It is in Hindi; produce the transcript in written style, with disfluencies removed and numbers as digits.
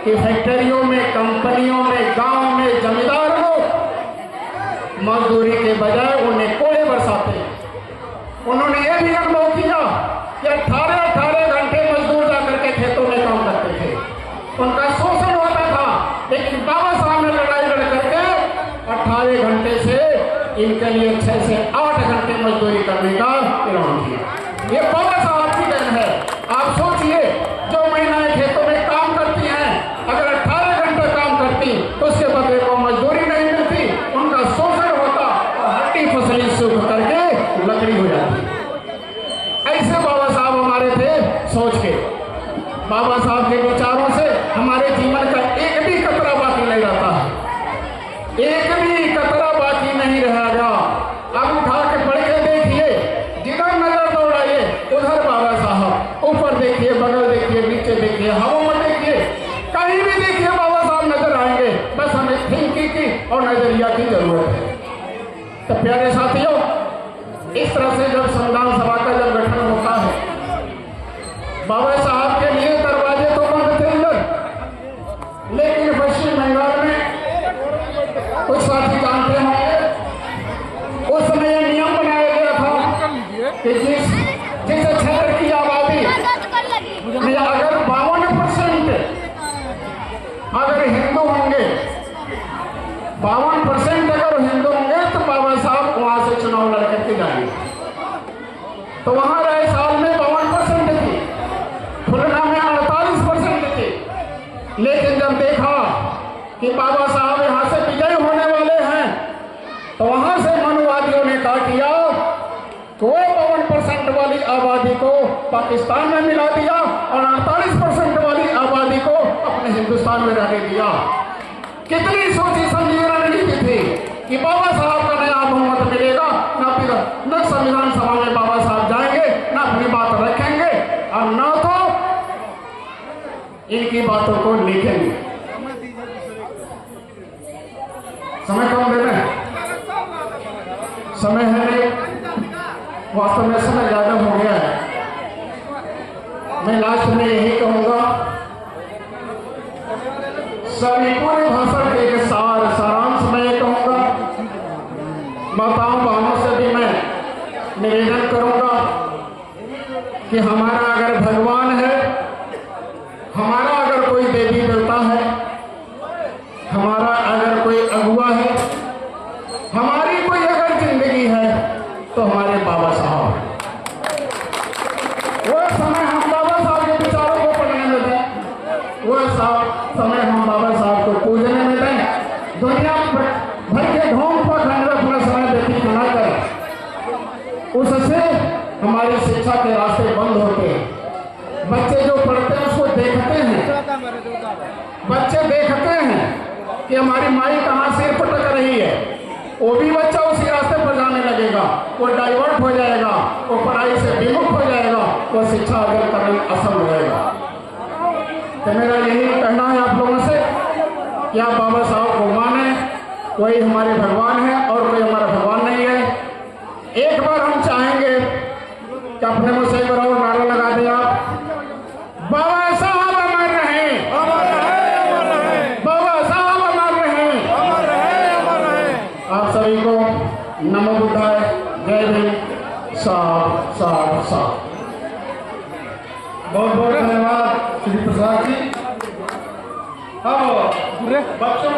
कि फैक्ट्रियों में, कंपनियों में, गांव में जमींदार लोग मजदूरी के बजाय उन्हें कोड़े बरसाते हैं। उन्होंने यह भी अनुभव किया कि 18-18 घंटे मजदूर जाकर के खेतों में काम करते थे, उनका शोषण होता था। लेकिन बाबा साहब ने लड़ाई लड़ करके 18 घंटे से इनके लिए 6 से 8 घंटे मजदूरी करने का ऐलान किया। ये बाबा साहब की देन है। आप सोचिए, जो महिलाएं खेतों में काम करती हैं, अगर 18 घंटे काम करती तो उसके बदले को मजदूरी नहीं मिलती, उनका शोषण होता और हड्डी फसली सूख करके लकड़ी हो जाती। ऐसे बाबा साहब हमारे थे सोच के। बाबा साहब के विचारों से हमारे जीवन का एक भी कतरा बाकी नहीं रहता है, एक भी कतरा बाकी नहीं रहेगा। अब उठा के पढ़ के देखिए, जिधर नजर दौड़ाइए उधर बाबा साहब, ऊपर देखिए, बगल देखिए, नीचे देखिए, हवा में देखिए, कहीं भी देखिए बाबा साहब नजर आएंगे। बस हमें थिंकिंग की और नजरिया की जरूरत है। तो प्यारे साथियों, इस तरह से जब संविधान सभा का जब गठन होता है, बाबा साहब के लिए दरवाजे तो बंद थे अंदर, लेकिन पश्चिम बंगाल में कुछ साथी जानते होंगे, उस समय यह नियम बनाया गया था कि जिस क्षेत्र की आबादी में अगर 52% अगर हिंदू होंगे, 52% अगर हिंदू होंगे तो बाबा साहब वहां से चुनाव लड़ करके जाएंगे। तो वहां रहे साल में 52% थी, खुलना में 48% थी। लेकिन जब देखा कि बाबा साहब यहां से विजय होने वाले हैं, तो वहां से मनुवादियों ने क्या किया, तो 52% वाली आबादी को पाकिस्तान में मिला दिया और 48% वाली आबादी को अपने हिंदुस्तान में रहने दिया। कितनी सोची समझी रणनीति थी कि बाबा साहब का नया बहुमत मिलेगा, न संविधान सभा में बाबा साहब जाएंगे, न अपनी बात रखेंगे और न तो इनकी बातों को लिखेंगे। समय कम दे रहे हैं, समय है नहीं, वास्तव में समय ज्यादा हो गया है। मैं लास्ट में यही कहूंगा, सभी पूरे भाषण के एक सारांश में ये कहूंगा, माताओं बहनों से भी मैं निवेदन करूंगा कि हमारा अगर भगवान है, हमारा अगर कोई देवी देवता है, हमारा अगर कोई अगुआ है, हमारी कोई अगर जिंदगी है, तो हमारे बाबा साहब। वो समय हम बाबा साहब के विचारों को पढ़ने में दें, वो समय हम बाबा साहब को पूजने में दें। दुनिया भर के ढोंग पर अपना समय व्यतीत न करें, उससे हमारी शिक्षा के रास्ते बंद होते हैं। बच्चे जो पढ़ते हैं उसको देखते हैं, बच्चे देखते हैं कि हमारी माई कहाँ सिर पटक रही है, वो भी बच्चा उसी रास्ते पर जाने लगेगा, वो डाइवर्ट हो जाएगा, वो पढ़ाई से विमुख हो जाएगा, वो शिक्षा अर्जन करना असंभव रहेगा। तो मेरा यही कहना है आप लोगों से कि आप बाबा साहब को माने, कोई हमारे भगवान है और कोई हमारा भगवान नहीं है। एक बार हम चाहेंगे कि अपने मुंह से एक बार और नारा लगा दें आप, बाबा साहब अमर रहे, बाबा साहब अमर रहे। आप सभी को नमो बुद्धाय, जय भीम, साहब साहब साहब। बहुत बहुत धन्यवाद श्री प्रसाद जी। हाँ बच्चों